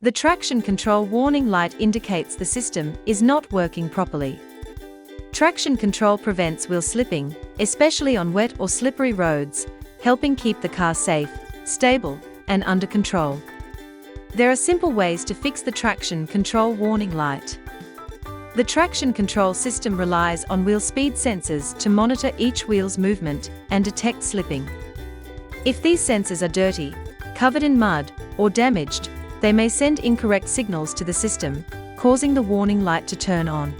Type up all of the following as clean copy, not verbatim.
The traction control warning light indicates the system is not working properly. Traction control prevents wheel slipping, especially on wet or slippery roads, helping keep the car safe, stable, and under control. There are simple ways to fix the traction control warning light. The traction control system relies on wheel speed sensors to monitor each wheel's movement and detect slipping. If these sensors are dirty, covered in mud, or damaged, they may send incorrect signals to the system, causing the warning light to turn on.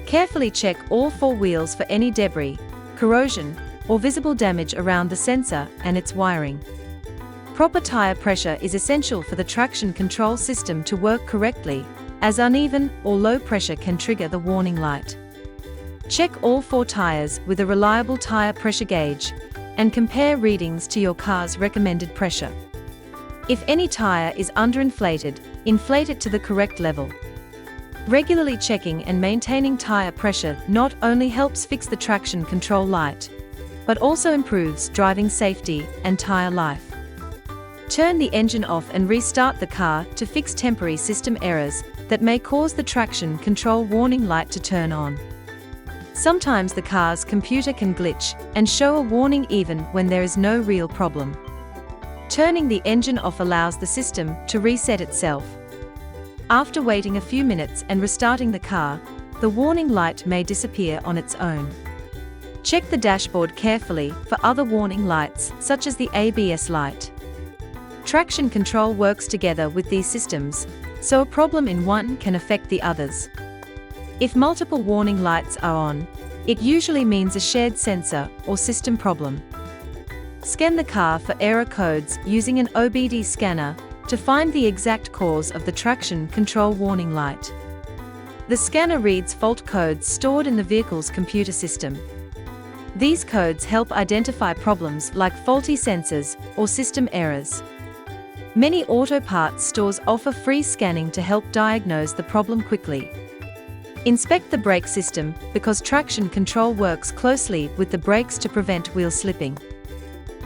Carefully check all 4 wheels for any debris, corrosion, or visible damage around the sensor and its wiring. Proper tire pressure is essential for the traction control system to work correctly, as uneven or low pressure can trigger the warning light. Check all 4 tires with a reliable tire pressure gauge, and compare readings to your car's recommended pressure. If any tire is underinflated, inflate it to the correct level. Regularly checking and maintaining tire pressure not only helps fix the traction control light, but also improves driving safety and tire life. Turn the engine off and restart the car to fix temporary system errors that may cause the traction control warning light to turn on. Sometimes the car's computer can glitch and show a warning even when there is no real problem. Turning the engine off allows the system to reset itself. After waiting a few minutes and restarting the car, the warning light may disappear on its own. Check the dashboard carefully for other warning lights, such as the ABS light. Traction control works together with these systems, so a problem in one can affect the others. If multiple warning lights are on, it usually means a shared sensor or system problem. Scan the car for error codes using an OBD scanner to find the exact cause of the traction control warning light. The scanner reads fault codes stored in the vehicle's computer system. These codes help identify problems like faulty sensors or system errors. Many auto parts stores offer free scanning to help diagnose the problem quickly. Inspect the brake system, because traction control works closely with the brakes to prevent wheel slipping.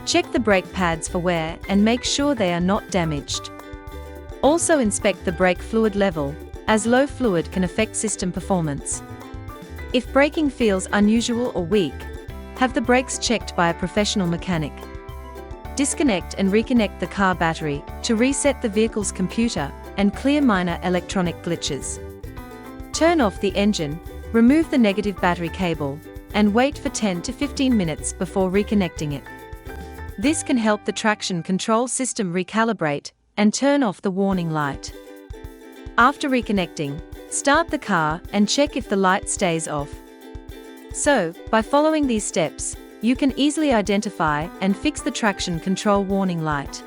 Check the brake pads for wear and make sure they are not damaged. Also inspect the brake fluid level, as low fluid can affect system performance. If braking feels unusual or weak, have the brakes checked by a professional mechanic. Disconnect and reconnect the car battery to reset the vehicle's computer and clear minor electronic glitches. Turn off the engine, remove the negative battery cable, and wait for 10 to 15 minutes before reconnecting it. This can help the traction control system recalibrate and turn off the warning light. After reconnecting, start the car and check if the light stays off. So, by following these steps, you can easily identify and fix the traction control warning light.